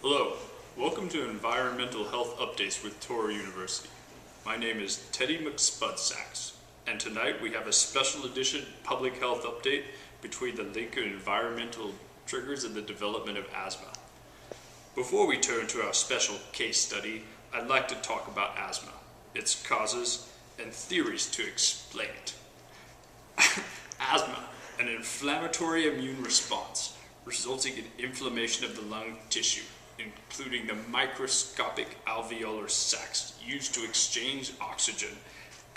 Hello, welcome to Environmental Health Updates with Touro University. My name is Teddy McSpudsacks, and tonight we have a special edition public health update between the link of environmental triggers and the development of asthma. Before we turn to our special case study, I'd like to talk about asthma, its causes, and theories to explain it. Asthma, an inflammatory immune response resulting in inflammation of the lung tissue, including the microscopic alveolar sacs used to exchange oxygen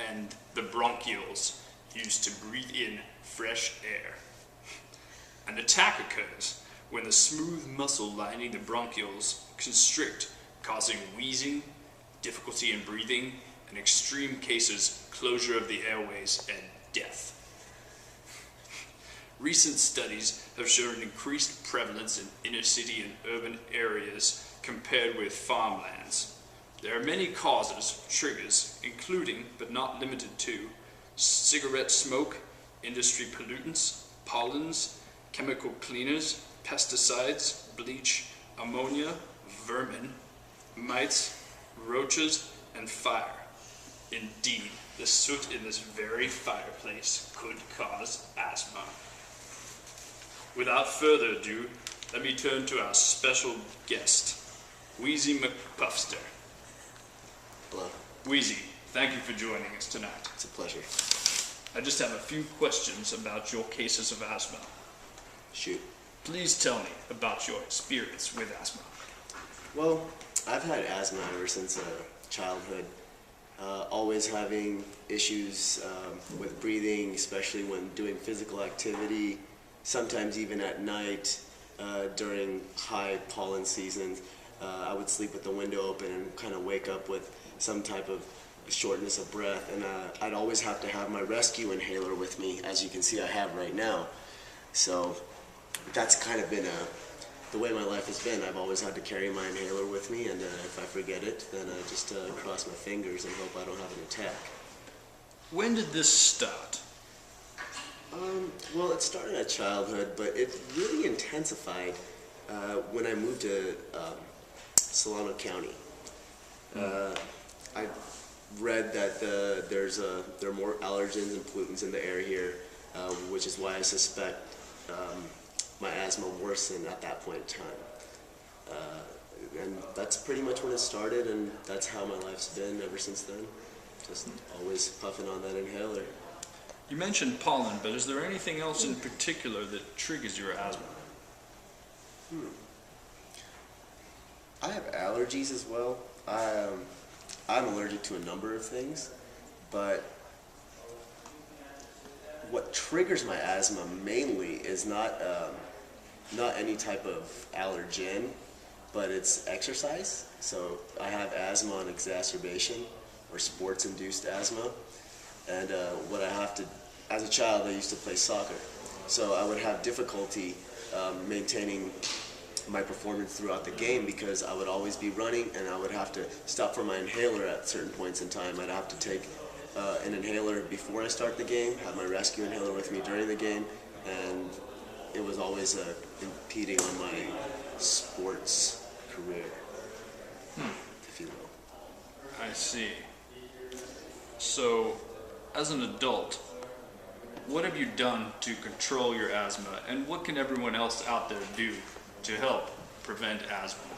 and the bronchioles used to breathe in fresh air. An attack occurs when the smooth muscle lining the bronchioles constrict, causing wheezing, difficulty in breathing, and extreme cases, closure of the airways and death. Recent studies have shown an increased prevalence in inner city and urban areas compared with farmlands. There are many causes, triggers, including, but not limited to, cigarette smoke, industry pollutants, pollens, chemical cleaners, pesticides, bleach, ammonia, vermin, mites, roaches, and fire. Indeed, the soot in this very fireplace could cause asthma. Without further ado, let me turn to our special guest, Wheezy McPuffster. Hello. Wheezy, thank you for joining us tonight. It's a pleasure. I just have a few questions about your cases of asthma. Shoot. Please tell me about your experience with asthma. Well, I've had asthma ever since childhood. Always having issues with breathing, especially when doing physical activity, sometimes even at night during high pollen seasons. I would sleep with the window open and kind of wake up with some type of shortness of breath, and I'd always have to have my rescue inhaler with me, as you can see I have right now. So that's kind of been the way my life has been. I've always had to carry my inhaler with me, and if I forget it, then I just cross my fingers and hope I don't have an attack. When did this start? Well, it started at childhood, but it really intensified when I moved to Solano County. I read that there are more allergens and pollutants in the air here, which is why I suspect my asthma worsened at that point in time. And that's pretty much when it started, and that's how my life's been ever since then. Just always puffing on that inhaler. You mentioned pollen, but is there anything else in particular that triggers your asthma? I have allergies as well. I'm allergic to a number of things, but what triggers my asthma mainly is not any type of allergen, but it's exercise. So I have asthma on exacerbation, or sports-induced asthma. And what I have to, as a child, I used to play soccer. So I would have difficulty maintaining my performance throughout the game because I would always be running, and I would have to stop for my inhaler at certain points in time. I'd have to take an inhaler before I start the game, have my rescue inhaler with me during the game, and it was always impeding on my sports career, if you will. I see. So, as an adult, what have you done to control your asthma, and what can everyone else out there do to help prevent asthma?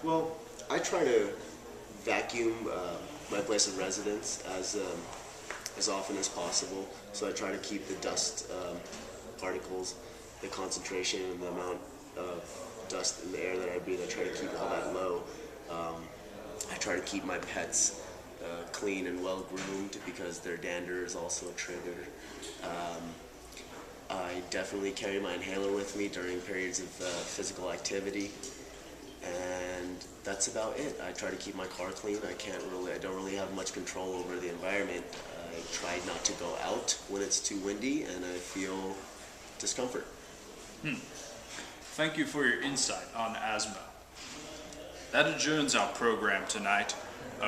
Well, I try to vacuum my place of residence as often as possible. So I try to keep the dust particles, the concentration and the amount of dust in the air that I breathe, I try to keep all that low. I try to keep my pets clean and well groomed because their dander is also a trigger. I definitely carry my inhaler with me during periods of physical activity, and that's about it. I try to keep my car clean. I don't really have much control over the environment. I try not to go out when it's too windy and I feel discomfort. Thank you for your insight on asthma. That adjourns our program tonight.